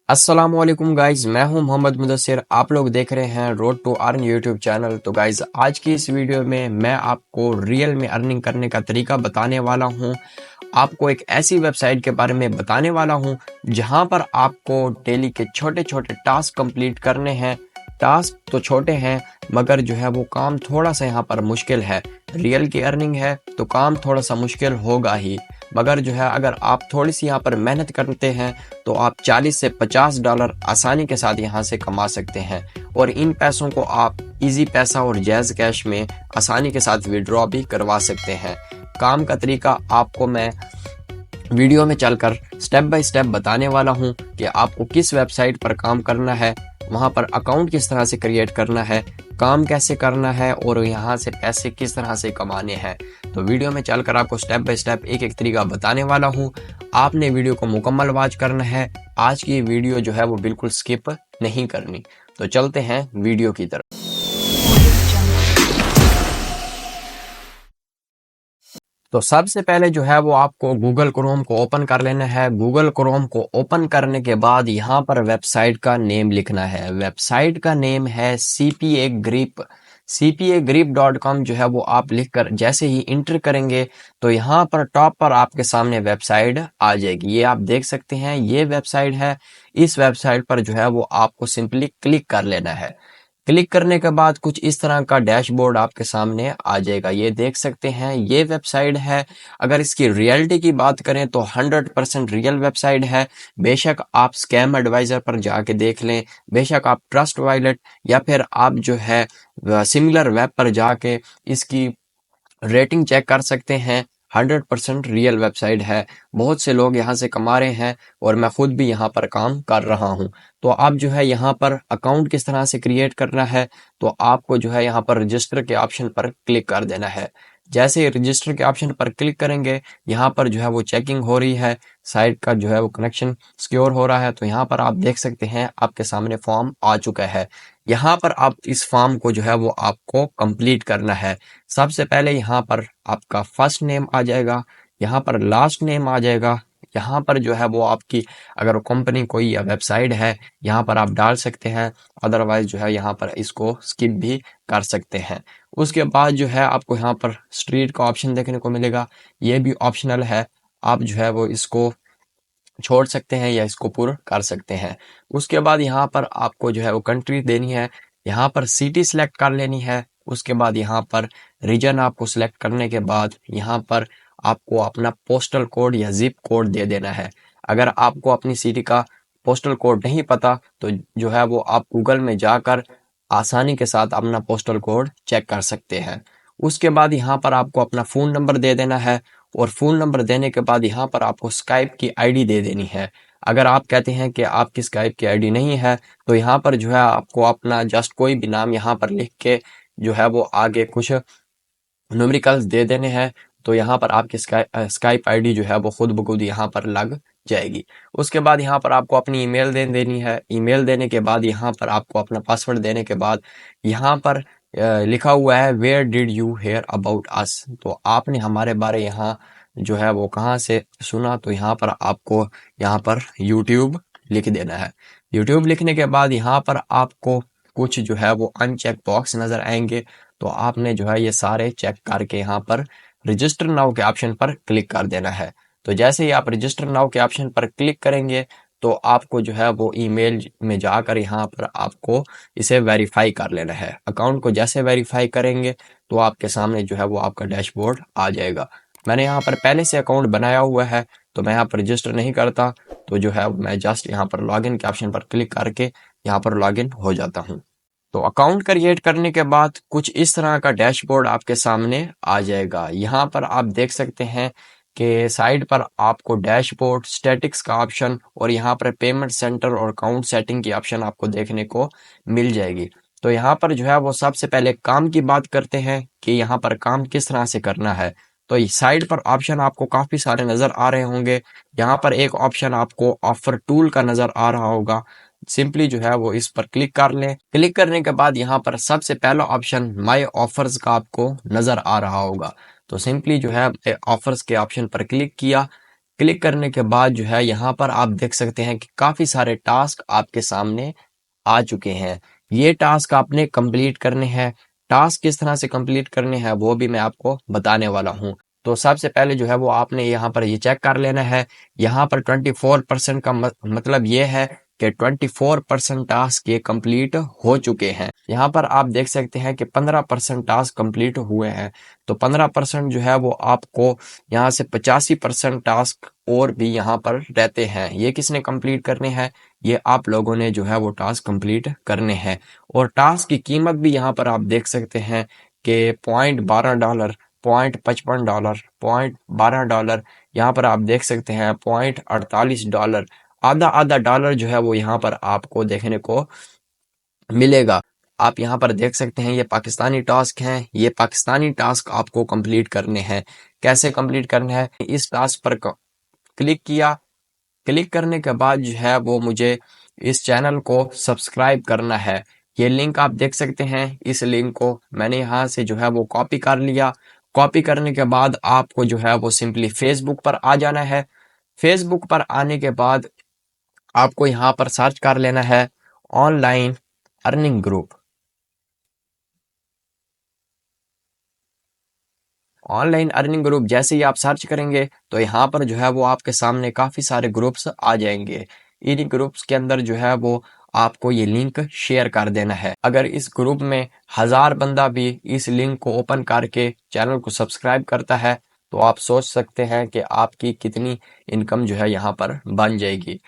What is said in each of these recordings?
अस्सलामुअलैकुम गाइज, मैं हूं मोहम्मद मुदस्सिर। आप लोग देख रहे हैं road to earn YouTube channel. तो गाइज आज की इस वीडियो में मैं आपको रियल में अर्निंग करने का तरीका बताने वाला हूं। आपको एक ऐसी वेबसाइट के बारे में बताने वाला हूं जहां पर आपको डेली के छोटे छोटे टास्क कंप्लीट करने हैं। टास्क तो छोटे हैं मगर जो है वो काम थोड़ा सा यहाँ पर मुश्किल है। रियल की अर्निंग है तो काम थोड़ा सा मुश्किल होगा ही, मगर जो है अगर आप थोड़ी सी यहाँ पर मेहनत करते हैं तो आप 40 से $50 आसानी के साथ यहाँ से कमा सकते हैं और इन पैसों को आप इजी पैसा और जैज़ कैश में आसानी के साथ विड्रॉ भी करवा सकते हैं। काम का तरीका आपको मैं वीडियो में चलकर स्टेप बाय स्टेप बताने वाला हूँ कि आपको किस वेबसाइट पर काम करना है, वहाँ पर अकाउंट किस तरह से क्रिएट करना है, काम कैसे करना है और यहाँ से पैसे किस तरह से कमाने हैं। तो वीडियो में चलकर आपको स्टेप बाय स्टेप एक एक तरीका बताने वाला हूँ। आपने वीडियो को मुकम्मल वॉच करना है। आज की वीडियो जो है वो बिल्कुल स्किप नहीं करनी। तो चलते हैं वीडियो की तरफ। तो सबसे पहले जो है वो आपको गूगल क्रोम को ओपन कर लेना है। गूगल क्रोम को ओपन करने के बाद यहाँ पर वेबसाइट का नेम लिखना है। वेबसाइट का नेम है CPA Grip। cpagrip.com जो है वो आप लिखकर जैसे ही इंटर करेंगे तो यहाँ पर टॉप पर आपके सामने वेबसाइट आ जाएगी। ये आप देख सकते हैं, ये वेबसाइट है। इस वेबसाइट पर जो है वो आपको सिंपली क्लिक कर लेना है। क्लिक करने के बाद कुछ इस तरह का डैशबोर्ड आपके सामने आ जाएगा। ये देख सकते हैं, ये वेबसाइट है। अगर इसकी रियलिटी की बात करें तो 100% रियल वेबसाइट है। बेशक आप स्कैम एडवाइजर पर जाके देख लें, बेशक आप ट्रस्ट वॉलेट या फिर आप जो है सिमिलर वेब पर जाके इसकी रेटिंग चेक कर सकते हैं। 100% रियल वेबसाइट है। बहुत से लोग यहाँ से कमा रहे हैं और मैं खुद भी यहाँ पर काम कर रहा हूँ। तो आप जो है यहाँ पर अकाउंट किस तरह से क्रिएट करना है, तो आपको जो है यहाँ पर रजिस्टर के ऑप्शन पर क्लिक कर देना है। जैसे ही रजिस्टर के ऑप्शन पर क्लिक करेंगे, यहाँ पर जो है वो चेकिंग हो रही है, साइट का जो है वो कनेक्शन सिक्योर हो रहा है। तो यहाँ पर आप देख सकते हैं आपके सामने फॉर्म आ चुका है। यहाँ पर आप इस फॉर्म को जो है वो आपको कंप्लीट करना है। सबसे पहले यहाँ पर आपका फर्स्ट नेम आ जाएगा, यहाँ पर लास्ट नेम आ जाएगा, यहाँ पर जो है वो आपकी अगर कंपनी कोई या वेबसाइट है यहाँ पर आप डाल सकते हैं, अदरवाइज जो है यहाँ पर इसको स्किप भी कर सकते हैं। उसके बाद जो है आपको यहाँ पर स्ट्रीट का ऑप्शन देखने को मिलेगा। ये भी ऑप्शनल है, आप जो है वो इसको छोड़ सकते हैं या इसको पूरा कर सकते हैं। उसके बाद यहाँ पर आपको जो है वो कंट्री देनी है, यहाँ पर सिटी सिलेक्ट कर लेनी है। उसके बाद यहाँ पर रीजन आपको सिलेक्ट करने के बाद यहाँ पर आपको अपना पोस्टल कोड या जिप कोड दे देना है। अगर आपको अपनी सिटी का पोस्टल कोड नहीं पता तो जो है वो आप गूगल में जाकर आसानी के साथ अपना पोस्टल कोड चेक कर सकते हैं। उसके बाद यहाँ पर आपको अपना फ़ोन नंबर दे देना है और फ़ोन नंबर देने के बाद यहाँ पर आपको स्काइप की आईडी दे देनी है। अगर आप कहते हैं कि आपकी स्काइप की आईडी नहीं है तो यहाँ पर जो है आपको अपना जस्ट कोई भी नाम यहाँ पर लिख के जो है वो आगे कुछ न्यूमेरिकल्स दे देने हैं। तो यहाँ पर आपकी स्काइप आईडी जो है वो खुद ब खुद यहाँ पर लग जाएगी। उसके बाद यहाँ पर आपको अपनी ईमेल दे देनी है। ईमेल देने के बाद यहाँ पर आपको अपना पासवर्ड देने के बाद यहाँ पर लिखा हुआ है where did you hear about us. तो आपने हमारे बारे यहाँ जो है वो कहाँ से सुना, तो यहाँ पर आपको यहाँ पर यूट्यूब लिख देना है। यूट्यूब लिखने के बाद यहाँ पर आपको कुछ जो है वो अनचेक बॉक्स नजर आएंगे। तो आपने जो है ये सारे चेक करके यहाँ पर रजिस्टर नाउ के ऑप्शन पर क्लिक कर देना है। तो जैसे ही आप रजिस्टर नाउ के ऑप्शन पर क्लिक करेंगे तो आपको जो है वो ईमेल में जाकर यहाँ पर आपको इसे वेरीफाई कर लेना है। अकाउंट को जैसे वेरीफाई करेंगे तो आपके सामने जो है वो आपका डैशबोर्ड आ जाएगा। मैंने यहाँ पर पहले से अकाउंट बनाया हुआ है तो मैं यहाँ पर रजिस्टर नहीं करता, तो जो है मैं जस्ट यहाँ पर लॉगिन के ऑप्शन पर क्लिक करके यहाँ पर लॉगिन हो जाता हूँ। तो अकाउंट क्रिएट करने के बाद कुछ इस तरह का डैशबोर्ड आपके सामने आ जाएगा। यहाँ पर आप देख सकते हैं कि साइड पर आपको डैशबोर्ड, स्टैटिक्स का ऑप्शन और यहाँ पर पेमेंट सेंटर और अकाउंट सेटिंग की ऑप्शन आपको देखने को मिल जाएगी। तो यहाँ पर जो है वो सबसे पहले काम की बात करते हैं कि यहाँ पर काम किस तरह से करना है। तो साइड पर ऑप्शन आपको काफी सारे नजर आ रहे होंगे। यहाँ पर एक ऑप्शन आपको ऑफर टूल का नजर आ रहा होगा। सिंपली जो है वो इस पर क्लिक कर लें। क्लिक करने के बाद यहाँ पर सबसे पहला ऑप्शन माय ऑफर्स का आपको नजर आ रहा होगा। तो सिंपली जो है ऑफर्स के ऑप्शन पर क्लिक किया। क्लिक करने के बाद जो है यहाँ पर आप देख सकते हैं कि काफ़ी सारे टास्क आपके सामने आ चुके हैं। ये टास्क आपने कंप्लीट करने हैं। टास्क किस तरह से कंप्लीट करने हैं वो भी मैं आपको बताने वाला हूँ। तो सबसे पहले जो है वो आपने यहाँ पर ये चेक कर लेना है। यहाँ पर 24% का मतलब ये है कि 24% टास्क ये कंप्लीट हो चुके हैं। यहाँ पर आप देख सकते हैं कि 15% टास्क कंप्लीट हुए हैं। तो 15% जो है वो आपको यहाँ से 85% टास्क और भी यहाँ पर रहते हैं। ये किसने कंप्लीट करने हैं? ये आप लोगों ने जो है वो टास्क कंप्लीट करने हैं। और टास्क की कीमत भी यहाँ पर आप देख सकते हैं कि $0.12, $0.55, $0.12, यहाँ पर आप देख सकते हैं $0.48, आधा आधा डॉलर जो है वो यहाँ पर आपको देखने को मिलेगा। आप यहाँ पर देख सकते हैं ये पाकिस्तानी टास्क हैं। ये पाकिस्तानी टास्क आपको कंप्लीट करने हैं। कैसे कंप्लीट करने हैं? इस टास्क पर क्लिक किया। क्लिक करने के बाद जो है वो मुझे इस चैनल को सब्सक्राइब करना है। ये लिंक आप देख सकते हैं। इस लिंक को मैंने यहाँ से जो है वो कॉपी कर लिया। कॉपी करने के बाद आपको जो है वो सिंपली फेसबुक पर आ जाना है। फेसबुक पर आने के बाद आपको यहाँ पर सर्च कर लेना है online earning group. Online earning group जैसे ही आप सर्च करेंगे तो यहाँ पर जो है वो आपके सामने काफ़ी सारे ग्रुप्स आ जाएंगे। इन ग्रुप्स के अंदर जो है वो आपको ये लिंक शेयर कर देना है। अगर इस ग्रुप में 1000 बंदा भी इस लिंक को ओपन करके चैनल को सब्सक्राइब करता है तो आप सोच सकते हैं कि आपकी कितनी इनकम जो है यहाँ पर बन जाएगी।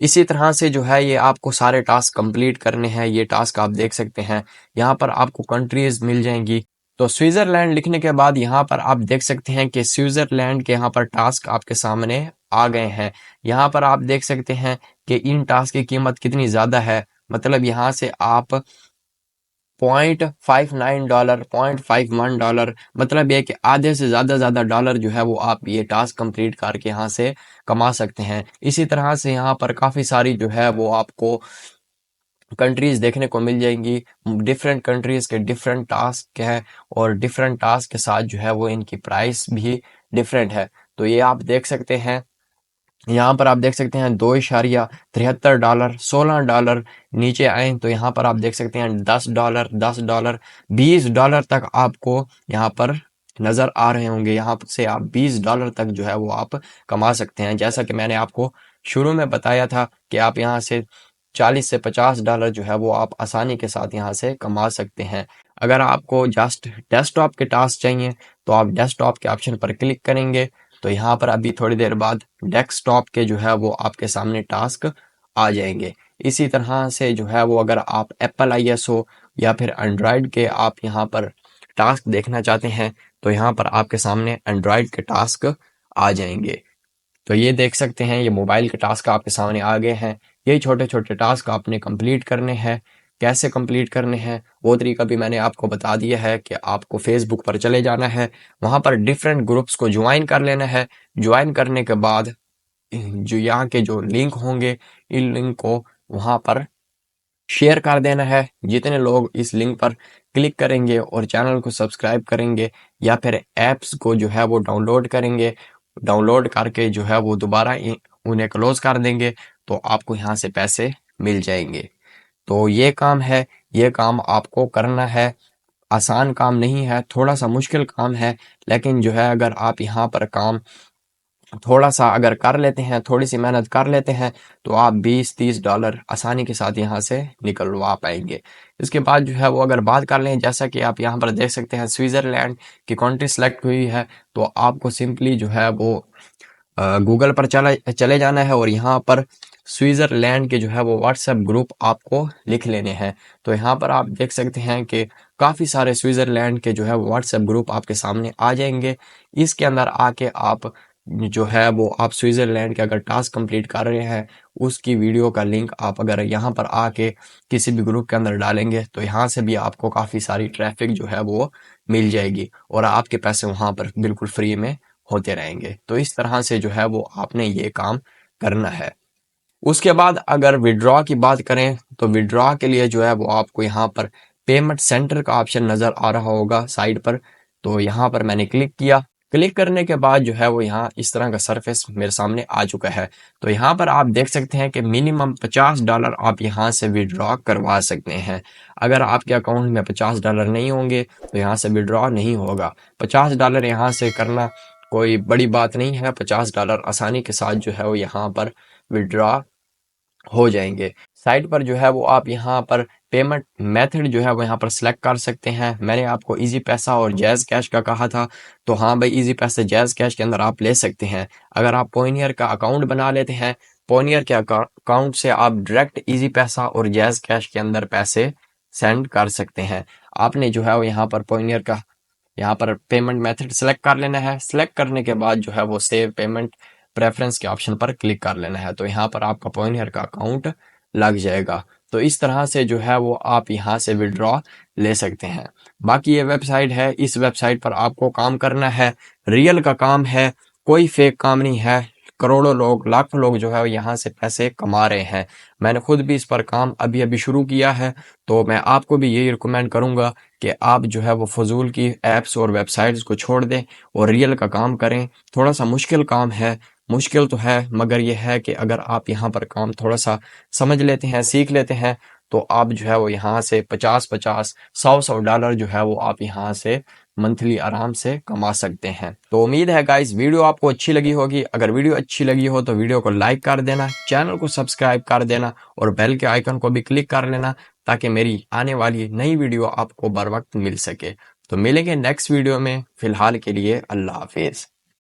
इसी तरह से जो है ये आपको सारे टास्क कंप्लीट करने हैं। ये टास्क आप देख सकते हैं। यहाँ पर आपको कंट्रीज मिल जाएंगी। तो स्विट्जरलैंड लिखने के बाद यहाँ पर आप देख सकते हैं कि स्विट्जरलैंड के यहाँ पर टास्क आपके सामने आ गए हैं। यहाँ पर आप देख सकते हैं कि इन टास्क की कीमत कितनी ज़्यादा है। मतलब यहाँ से आप $0.59, $0.51, मतलब ये कि आधे से ज़्यादा डॉलर जो है वो आप ये टास्क कंप्लीट करके यहाँ से कमा सकते हैं। इसी तरह से यहाँ पर काफ़ी सारी जो है वो आपको कंट्रीज देखने को मिल जाएंगी। डिफरेंट कंट्रीज के डिफरेंट टास्क हैं और डिफरेंट टास्क के साथ जो है वो इनकी प्राइस भी डिफरेंट है। तो ये आप देख सकते हैं। यहाँ पर आप देख सकते हैं $2.73, $16। नीचे आए तो यहाँ पर आप देख सकते हैं $10, $10, $20 तक आपको यहाँ पर नज़र आ रहे होंगे। यहाँ से आप $20 तक जो है वो आप कमा सकते हैं। जैसा कि मैंने आपको शुरू में बताया था कि आप यहाँ से $40 से $50 जो है वो आप आसानी के साथ यहाँ से कमा सकते हैं। अगर आपको जस्ट डेस्कटॉप के टास्क चाहिए तो आप डेस्कटॉप के ऑप्शन पर क्लिक करेंगे तो यहाँ पर अभी थोड़ी देर बाद डेस्कटॉप के जो है वो आपके सामने टास्क आ जाएंगे। इसी तरह से जो है वो अगर आप एप्पल आईएस हो या फिर एंड्रॉयड के आप यहाँ पर टास्क देखना चाहते हैं तो यहाँ पर आपके सामने एंड्रॉयड के टास्क आ जाएंगे। तो ये देख सकते हैं ये मोबाइल के टास्क आपके सामने आ गए हैं। ये छोटे छोटे टास्क आपने कंप्लीट करने हैं। कैसे कंप्लीट करने हैं वो तरीका भी मैंने आपको बता दिया है कि आपको फेसबुक पर चले जाना है। वहाँ पर डिफरेंट ग्रुप्स को ज्वाइन कर लेना है। ज्वाइन करने के बाद जो यहाँ के जो लिंक होंगे इन लिंक को वहाँ पर शेयर कर देना है। जितने लोग इस लिंक पर क्लिक करेंगे और चैनल को सब्सक्राइब करेंगे या फिर ऐप्स को जो है वो डाउनलोड करेंगे, डाउनलोड करके जो है वो दोबारा उन्हें क्लोज कर देंगे तो आपको यहाँ से पैसे मिल जाएंगे। तो ये काम है। ये काम आपको करना है। आसान काम नहीं है, थोड़ा सा मुश्किल काम है, लेकिन जो है अगर आप यहाँ पर काम थोड़ा सा अगर कर लेते हैं, थोड़ी सी मेहनत कर लेते हैं तो आप $20-30 आसानी के साथ यहाँ से निकलवा पाएंगे। इसके बाद जो है वो अगर बात कर लें, जैसा कि आप यहाँ पर देख सकते हैं स्विट्ज़रलैंड की कंट्री सेलेक्ट हुई है तो आपको सिंपली जो है वो गूगल पर चले जाना है और यहाँ पर स्विट्ज़रलैंड के जो है वो व्हाट्सएप ग्रुप आपको लिख लेने हैं। तो यहाँ पर आप देख सकते हैं कि काफ़ी सारे स्विट्ज़रलैंड के जो है व्हाट्सएप ग्रुप आपके सामने आ जाएंगे। इसके अंदर आके आप जो है वो आप स्विट्ज़रलैंड के अगर टास्क कंप्लीट कर रहे हैं उसकी वीडियो का लिंक आप अगर यहाँ पर आके किसी भी ग्रुप के अंदर डालेंगे तो यहाँ से भी आपको काफ़ी सारी ट्रैफिक जो है वो मिल जाएगी और आपके पैसे वहाँ पर बिल्कुल फ्री में होते रहेंगे। तो इस तरह से जो है वो आपने ये काम करना है। उसके बाद अगर विड्रॉ की बात करें तो विड्रॉ के लिए जो है वो आपको यहाँ पर पेमेंट सेंटर का ऑप्शन नज़र आ रहा होगा साइड पर। तो यहाँ पर मैंने क्लिक किया। क्लिक करने के बाद जो है वो यहाँ इस तरह का सरफेस मेरे सामने आ चुका है। तो यहाँ पर आप देख सकते हैं कि मिनिमम $50 आप यहाँ से विड्रॉ करवा सकते हैं। अगर आपके अकाउंट में $50 नहीं होंगे तो यहाँ से विड्रॉ नहीं होगा। $50 यहाँ से करना कोई बड़ी बात नहीं है। $50 आसानी के साथ जो है वो यहाँ पर विड्रॉ हो जाएंगे। साइट पर जो है वो आप यहाँ पर पेमेंट मेथड जो है वो यहाँ पर सिलेक्ट कर सकते हैं। मैंने आपको इजी पैसा और जैज़ कैश का कहा था, तो हाँ भाई, इजी पैसे जैज़ कैश के अंदर आप ले सकते हैं। अगर आप पॉइनियर का अकाउंट बना लेते हैं, पॉइनियर के अकाउंट से आप डायरेक्ट इजी पैसा और जैज़ कैश के अंदर पैसे सेंड कर सकते हैं। आपने जो है वो यहाँ पर पॉइनियर का यहाँ पर पेमेंट मेथड सेलेक्ट कर लेना है। सेलेक्ट करने के बाद जो है वो सेव पेमेंट प्रेफरेंस के ऑप्शन पर क्लिक कर लेना है। तो यहाँ पर आपका पॉइनियर का अकाउंट लग जाएगा। तो इस तरह से जो है वो आप यहाँ से विड्रॉ ले सकते हैं। बाकी ये वेबसाइट है, इस वेबसाइट पर आपको काम करना है, रियल का काम है, कोई फेक काम नहीं है। करोड़ों लोग, लाखों लोग जो है यहाँ से पैसे कमा रहे हैं। मैंने खुद भी इस पर काम अभी अभी शुरू किया है, तो मैं आपको भी यही रिकमेंड करूंगा कि आप जो है वो फजूल की एप्स और वेबसाइट्स को छोड़ दें और रियल का काम करें। थोड़ा सा मुश्किल काम है, मुश्किल तो है, मगर यह है कि अगर आप यहाँ पर काम थोड़ा सा समझ लेते हैं, सीख लेते हैं, तो आप जो है वो यहाँ से 50-50, 100-100 डॉलर जो है वो आप यहाँ से मंथली आराम से कमा सकते हैं। तो उम्मीद है गाइस वीडियो आपको अच्छी लगी होगी। अगर वीडियो अच्छी लगी हो तो वीडियो को लाइक कर देना, चैनल को सब्सक्राइब कर देना और बेल के आइकन को भी क्लिक कर लेना, ताकि मेरी आने वाली नई वीडियो आपको बर वक्त मिल सके। तो मिलेंगे नेक्स्ट वीडियो में। फिलहाल के लिए अल्लाह हाफिज।